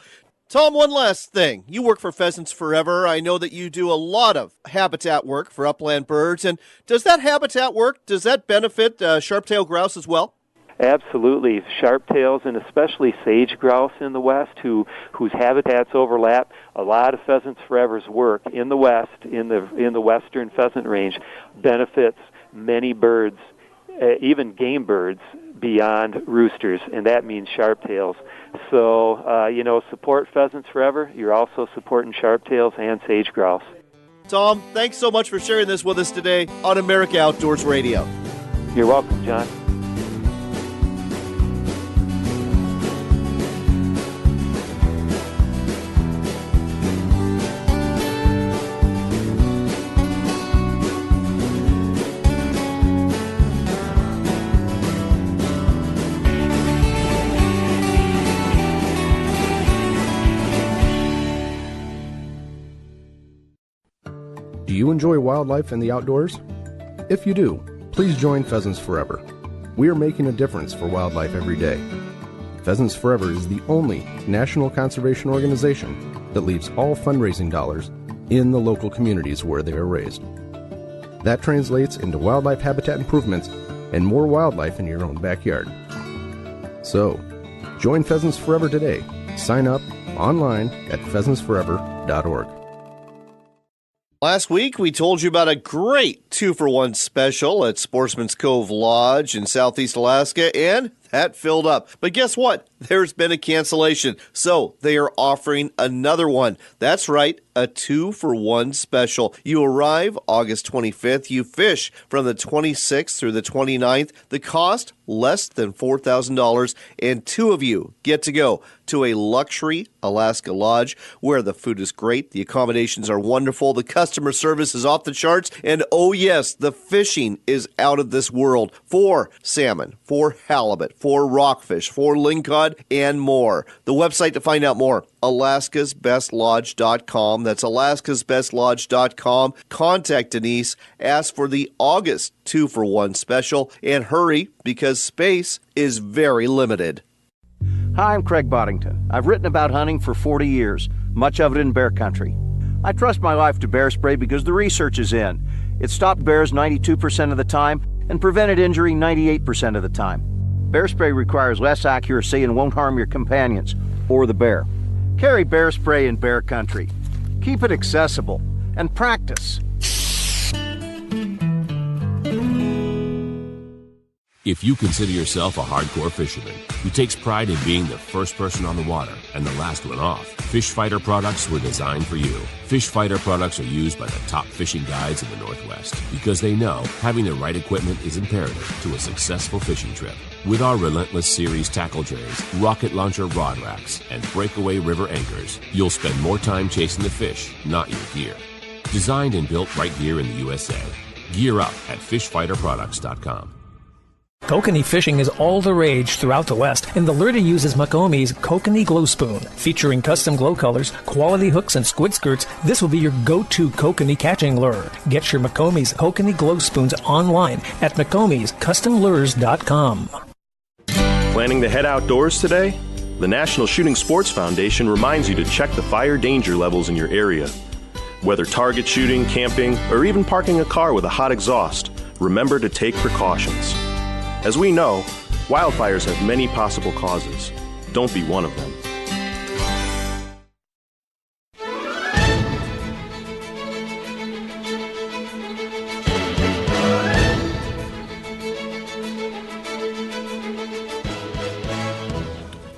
Tom, one last thing. You work for Pheasants Forever. I know that you do a lot of habitat work for upland birds. And does that habitat work, does that benefit sharptail grouse as well?
Absolutely. Sharptails and especially sage grouse in the west whose habitats overlap. A lot of Pheasants Forever's work in the west, in the western pheasant range, benefits many birds, even game birds, beyond roosters, and that means sharptails. So, support Pheasants Forever. You're also supporting sharptails and sage grouse.
Tom, thanks so much for sharing this with us today on America Outdoors Radio.
You're welcome, John.
Do you enjoy wildlife and the outdoors? If you do, please join Pheasants Forever. We are making a difference for wildlife every day. Pheasants Forever is the only national conservation organization that leaves all fundraising dollars in the local communities where they are raised. That translates into wildlife habitat improvements and more wildlife in your own backyard. So, join Pheasants Forever today. Sign up online at pheasantsforever.org.
Last week, we told you about a great 2-for-1 special at Sportsman's Cove Lodge in Southeast Alaska, and that filled up. But guess what? There's been a cancellation, so they are offering another one. That's right, a 2-for-1 special. You arrive August 25th. You fish from the 26th through the 29th. The cost, less than $4,000, and 2 of you get to go to a luxury Alaska lodge where the food is great, the accommodations are wonderful, the customer service is off the charts, and oh yes, the fishing is out of this world for salmon, for halibut, for rockfish, for lingcod, and more. The website to find out more, alaskasbestlodge.com. That's alaskasbestlodge.com. Contact Denise, ask for the August 2-for-1 special, and hurry because space is very limited.
Hi, I'm Craig Boddington. I've written about hunting for 40 years, much of it in bear country. I trust my life to bear spray because the research is in. It stopped bears 92% of the time and prevented injury 98% of the time. Bear spray requires less accuracy and won't harm your companions or the bear. Carry bear spray in bear country. Keep it accessible and practice.
If you consider yourself a hardcore fisherman who takes pride in being the first person on the water and the last one off, Fish Fighter products were designed for you. Fish Fighter products are used by the top fishing guides in the Northwest because they know having the right equipment is imperative to a successful fishing trip. With our Relentless Series tackle trays, rocket launcher rod racks, and breakaway river anchors, you'll spend more time chasing the fish, not your gear. Designed and built right here in the USA. Gear up at fishfighterproducts.com.
Kokanee fishing is all the rage throughout the West, and the lure to use is Makome's Kokanee Glow Spoon. Featuring custom glow colors, quality hooks, and squid skirts, this will be your go-to kokanee catching lure. Get your Makome's Kokanee Glow Spoons online at makomescustomlures.com.
Planning to head outdoors today? The National Shooting Sports Foundation reminds you to check the fire danger levels in your area. Whether target shooting, camping, or even parking a car with a hot exhaust, remember to take precautions. As we know, wildfires have many possible causes. Don't be one of them.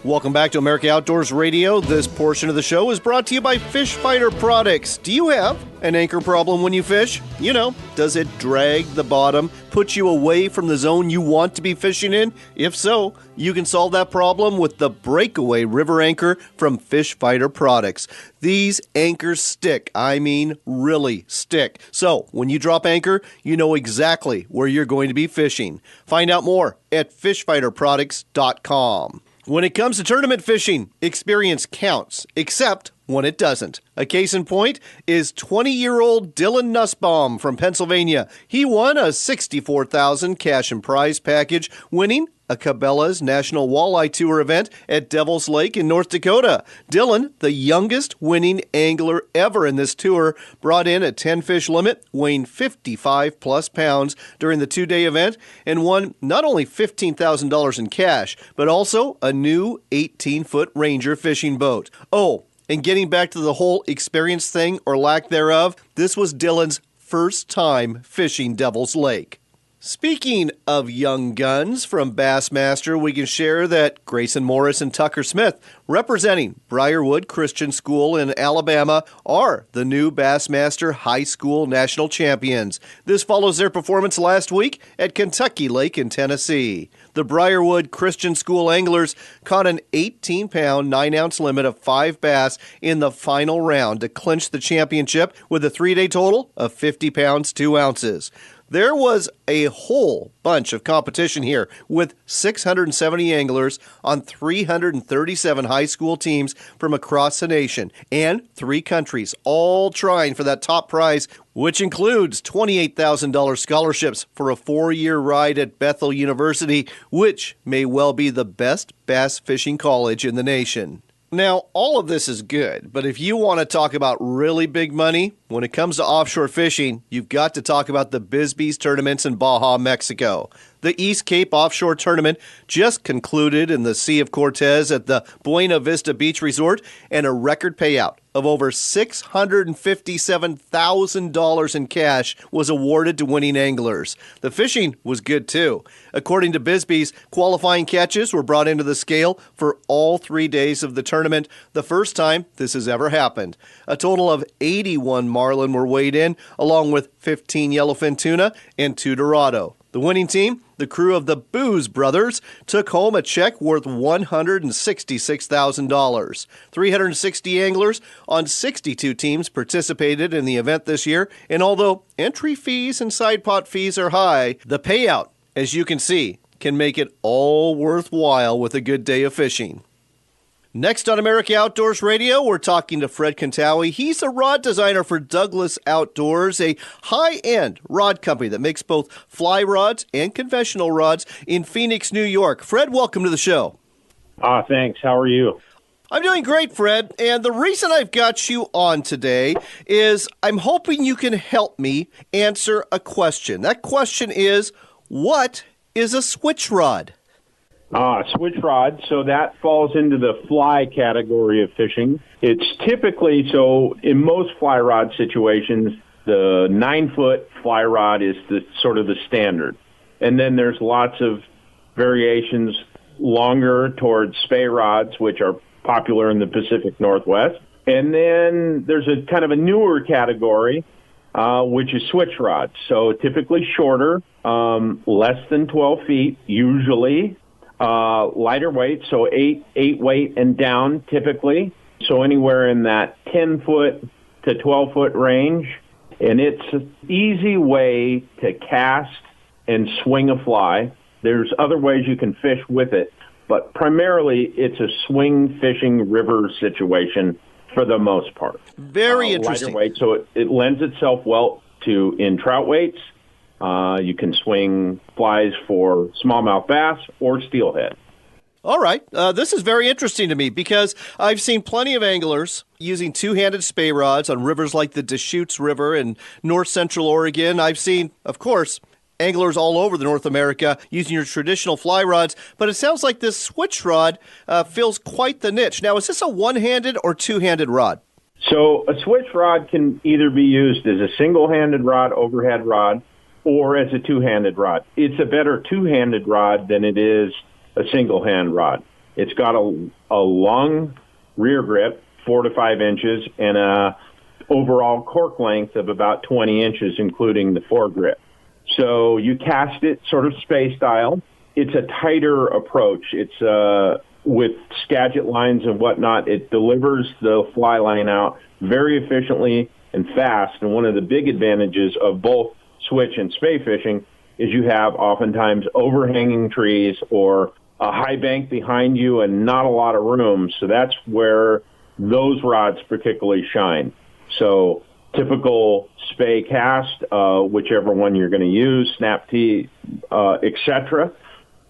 Welcome back to America Outdoors Radio. This portion of the show is brought to you by Fish Fighter Products. Do you have an anchor problem when you fish? You know, does it drag the bottom, put you away from the zone you want to be fishing in? If so, you can solve that problem with the Breakaway River Anchor from Fish Fighter Products. These anchors stick. I mean, really stick. So, when you drop anchor, you know exactly where you're going to be fishing. Find out more at fishfighterproducts.com. When it comes to tournament fishing, experience counts, except when it doesn't. A case in point is 20-year-old Dylan Nussbaum from Pennsylvania. He won a $64,000 cash and prize package, winning a Cabela's National Walleye Tour event at Devil's Lake in North Dakota. Dylan, the youngest winning angler ever in this tour, brought in a 10-fish limit, weighing 55-plus pounds during the two-day event, and won not only $15,000 in cash, but also a new 18-foot Ranger fishing boat. Oh, and getting back to the whole experience thing, or lack thereof, this was Dylan's first time fishing Devil's Lake. Speaking of young guns from Bassmaster, we can share that Grayson Morris and Tucker Smith, representing Briarwood Christian School in Alabama, are the new Bassmaster High School National Champions. This follows their performance last week at Kentucky Lake in Tennessee. The Briarwood Christian School anglers caught an 18-pound, 9-ounce limit of 5 bass in the final round to clinch the championship with a 3-day total of 50 pounds, 2 ounces. There was a whole bunch of competition here with 670 anglers on 337 high school teams from across the nation and 3 countries, all trying for that top prize, which includes $28,000 scholarships for a 4-year ride at Bethel University, which may well be the best bass fishing college in the nation. Now, all of this is good, but if you want to talk about really big money, when it comes to offshore fishing, you've got to talk about the Bisbee's tournaments in Baja, Mexico. The East Cape Offshore Tournament just concluded in the Sea of Cortez at the Buena Vista Beach Resort, and a record payout of over $657,000 in cash was awarded to winning anglers. The fishing was good too. According to Bisbee's, qualifying catches were brought into the scale for all 3 days of the tournament, the first time this has ever happened. A total of 81 marlin were weighed in, along with 15 yellowfin tuna and 2 dorado. The winning team, the crew of the Booz Brothers, took home a check worth $166,000. 360 anglers on 62 teams participated in the event this year, and although entry fees and side pot fees are high, the payout, as you can see, can make it all worthwhile with a good day of fishing. Next on America Outdoors Radio, we're talking to Fred Contawi. He's a rod designer for Douglas Outdoors, a high-end rod company that makes both fly rods and conventional rods in Phoenix, New York. Fred, welcome to the show.
Thanks. How are you?
I'm doing great, Fred, and the reason I've got you on today is I'm hoping you can help me answer a question. That question is, what is a switch rod?
Switch rod, so that falls into the fly category of fishing. It's typically, so in most fly rod situations, the 9-foot fly rod is the sort of the standard. And then there's lots of variations longer towards spey rods, which are popular in the Pacific Northwest. And then there's a kind of a newer category, which is switch rods. So typically shorter, less than 12 feet, usually, lighter weight, so 8 weight and down typically. So anywhere in that 10-foot to 12-foot range. And it's an easy way to cast and swing a fly. There's other ways you can fish with it, but primarily it's a swing fishing river situation for the most part.
Very interesting.
Lighter weight, so it lends itself well to in trout weights. You can swing flies for smallmouth bass or steelhead.
All right. This is very interesting to me because I've seen plenty of anglers using two-handed spey rods on rivers like the Deschutes River in north central Oregon. I've seen, of course, anglers all over the North America using your traditional fly rods, but it sounds like this switch rod fills quite the niche. Now, is this a one-handed or two-handed rod?
So a switch rod can either be used as a single-handed rod, overhead rod, or as a two-handed rod. It's a better two-handed rod than it is a single-hand rod. It's got a long rear grip, 4 to 5 inches, and a overall cork length of about 20 inches, including the foregrip. So you cast it sort of spey style. It's a tighter approach. It's with Skagit lines and whatnot. It delivers the fly line out very efficiently and fast. And one of the big advantages of both switch and spey fishing is you have oftentimes overhanging trees or a high bank behind you and not a lot of room. So that's where those rods particularly shine. So typical spey cast, whichever one you're going to use, snap tee, etc.,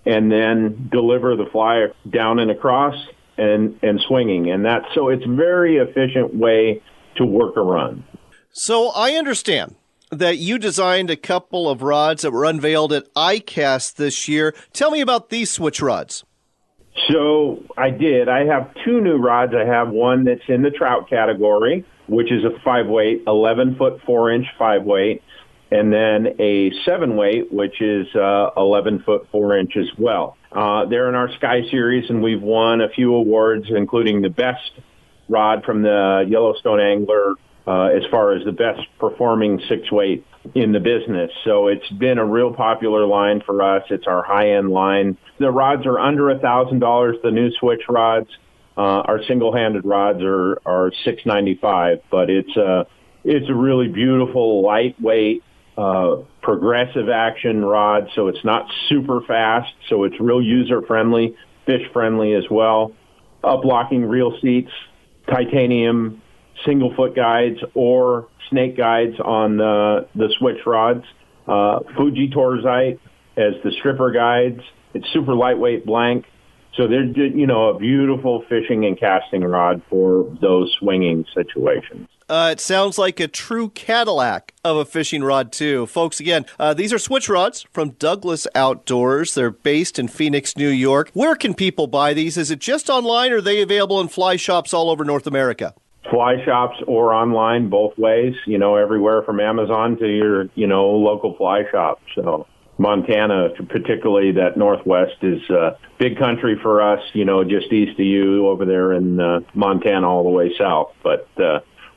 and then deliver the fly down and across and swinging. And so it's a very efficient way to work a run.
So I understand that you designed a couple of rods that were unveiled at ICAST this year. Tell me about these switch rods.
So I did. I have 2 new rods. I have one that's in the trout category, which is a 5-weight, 11-foot 4-inch 5-weight, and then a 7-weight, which is 11-foot 4-inch as well. They're in our Sky Series, and we've won a few awards, including the best rod from the Yellowstone Angler as far as the best performing 6-weight in the business. So it's been a real popular line for us. It's our high-end line. The rods are under $1,000, the new switch rods. Our single-handed rods are $695, but it's a really beautiful, lightweight, progressive action rod, so it's not super fast, so it's real user-friendly, fish-friendly as well. Up-locking reel seats, titanium single-foot guides or snake guides on the switch rods. Fuji Torzite as the stripper guides. It's super lightweight blank. So they're, a beautiful fishing and casting rod for those swinging situations.
It sounds like a true Cadillac of a fishing rod, too. Folks, again, these are switch rods from Douglas Outdoors. They're based in Phoenix, New York. Where can people buy these? Is it just online, or are they available in fly shops all over North America?
Fly shops or online, both ways, everywhere from Amazon to your, local fly shop. So Montana, particularly that Northwest, is a big country for us, just east of you over there in Montana all the way south. But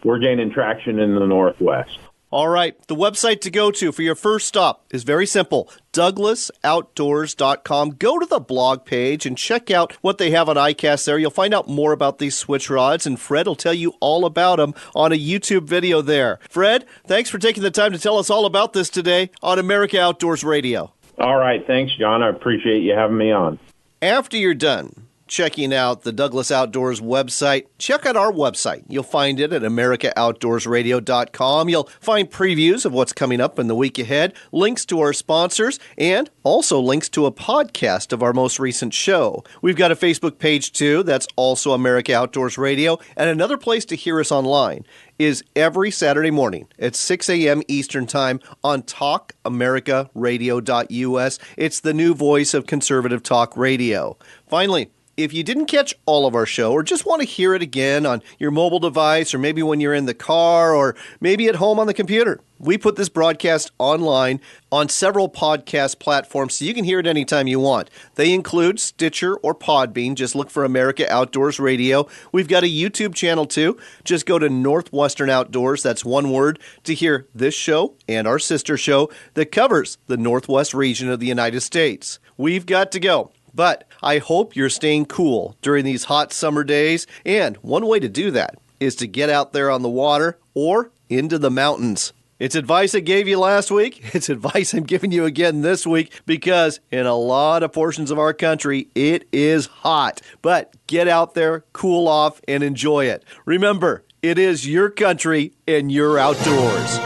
we're gaining traction in the Northwest.
All right. The website to go to for your first stop is very simple, douglasoutdoors.com. Go to the blog page and check out what they have on ICAST there. You'll find out more about these switch rods, and Fred will tell you all about them on a YouTube video there. Fred, thanks for taking the time to tell us all about this today on America Outdoors Radio.
All right. Thanks, John. I appreciate you having me on.
After you're done checking out the Douglas Outdoors website, check out our website. You'll find it at AmericaOutdoorsRadio.com. You'll find previews of what's coming up in the week ahead, links to our sponsors, and also links to a podcast of our most recent show. We've got a Facebook page, too. That's also America Outdoors Radio. And another place to hear us online is every Saturday morning at 6 a.m. Eastern Time on TalkAmericaRadio.us. It's the new voice of conservative talk radio. Finally, If you didn't catch all of our show or just want to hear it again on your mobile device or maybe when you're in the car or maybe at home on the computer, we put this broadcast online on several podcast platforms so you can hear it anytime you want. They include Stitcher or Podbean. Just look for America Outdoors Radio. We've got a YouTube channel too. Just go to Northwestern Outdoors, that's one word, to hear this show and our sister show that covers the Northwest region of the United States. We've got to go. But I hope you're staying cool during these hot summer days, and one way to do that is to get out there on the water or into the mountains. It's advice I gave you last week. It's advice I'm giving you again this week because in a lot of portions of our country, it is hot. But get out there, cool off, and enjoy it. Remember, it is your country and your outdoors.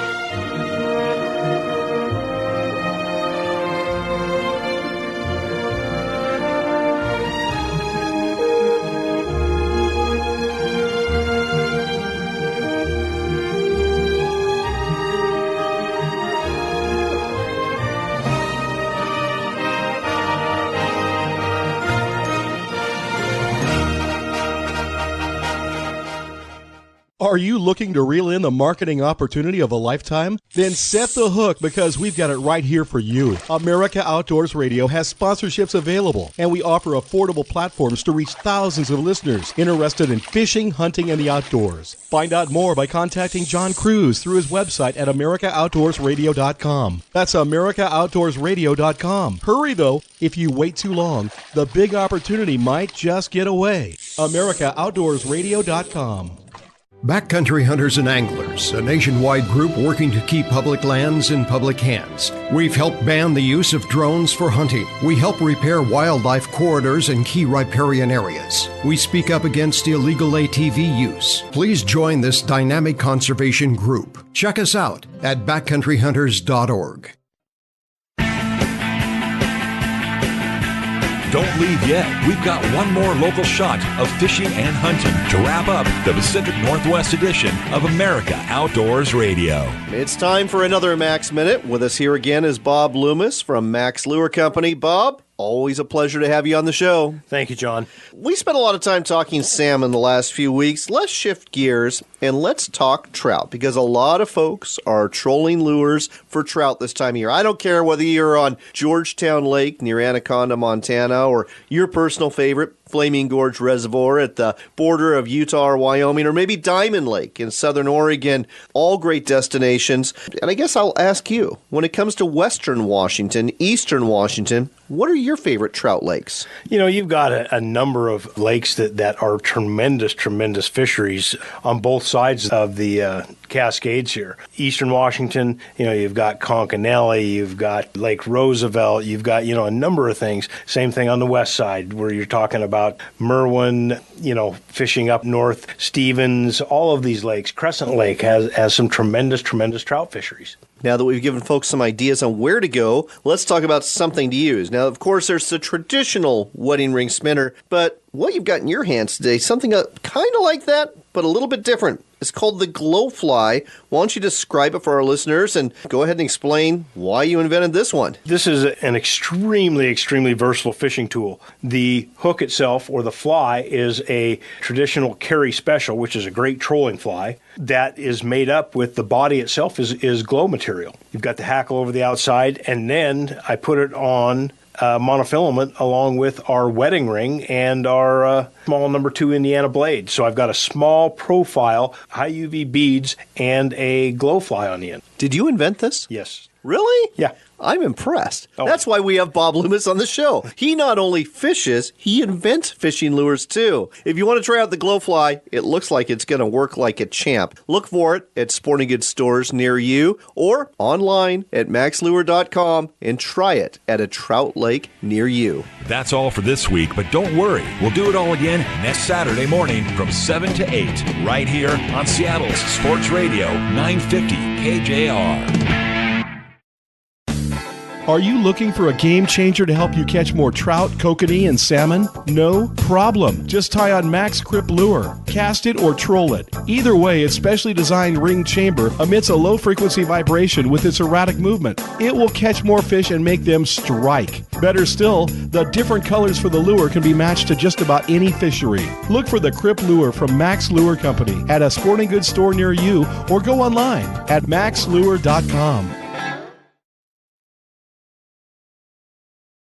Are you looking to reel in the marketing opportunity of a lifetime? Then set the hook because we've got it right here for you. America Outdoors Radio has sponsorships available, and we offer affordable platforms to reach thousands of listeners interested in fishing, hunting, and the outdoors. Find out more by contacting John Cruz through his website at AmericaOutdoorsRadio.com. That's AmericaOutdoorsRadio.com. Hurry, though. If you wait too long, the big opportunity might just get away. AmericaOutdoorsRadio.com.
Backcountry Hunters and Anglers, a nationwide group working to keep public lands in public hands. We've helped ban the use of drones for hunting. We help repair wildlife corridors in key riparian areas. We speak up against illegal ATV use. Please join this dynamic conservation group. Check us out at backcountryhunters.org.
Don't leave yet. We've got one more local shot of fishing and hunting to wrap up the Pacific Northwest edition of America Outdoors Radio.
It's time for another Mack's Minute. With us here again is Bob Loomis from Mack's Lure Company. Bob, always a pleasure to have you on the show.
Thank you, John.
We spent a lot of time talking salmon the last few weeks. Let's shift gears and let's talk trout because a lot of folks are trolling lures for trout this time of year. I don't care whether you're on Georgetown Lake near Anaconda, Montana, or your personal favorite, Flaming Gorge Reservoir at the border of Utah or Wyoming, or maybe Diamond Lake in southern Oregon. All great destinations. And I guess I'll ask you, when it comes to western Washington, eastern Washington, what are your favorite trout lakes?
You know, you've got a number of lakes that are tremendous fisheries on both sides of the Cascades here. Eastern Washington, you know, you've got Concanelli, you've got Lake Roosevelt, you've got, you know, a number of things. Same thing on the west side where you're talking about Merwin, you know, fishing up north, Stevens, all of these lakes. Crescent Lake has some tremendous trout fisheries.
Now that we've given folks some ideas on where to go, let's talk about something to use. Now, of course, there's the traditional wedding ring spinner, but what you've got in your hands today, something kind of like that, but a little bit different. It's called the Glowfly. Why don't you describe it for our listeners and go ahead and explain why you invented this one?
This is an extremely versatile fishing tool. The hook itself, or the fly, is a traditional Carry Special, which is a great trolling fly that is made up with the body itself is glow material. You've got the hackle over the outside, and then I put it on monofilament along with our wedding ring and our small number 2 Indiana blade. So I've got a small profile, high UV beads, and a glow fly on the end.
Did you invent this?
Yes.
Really?
Yeah.
I'm impressed. Oh. That's why we have Bob Loomis on the show. He not only fishes, he invents fishing lures too. If you want to try out the Glowfly, it looks like it's going to work like a champ. Look for it at sporting goods stores near you or online at maxlure.com and try it at a trout lake near you.
That's all for this week, but don't worry. We'll do it all again next Saturday morning from 7 to 8 right here on Seattle's Sports Radio 950 KJR.
Are you looking for a game changer to help you catch more trout, kokanee, and salmon? No problem. Just tie on Mack's Crip Lure. Cast it or troll it. Either way, its specially designed ring chamber emits a low-frequency vibration with its erratic movement. It will catch more fish and make them strike. Better still, the different colors for the lure can be matched to just about any fishery. Look for the Crip Lure from Mack's Lure Company at a sporting goods store near you or go online at maxlure.com.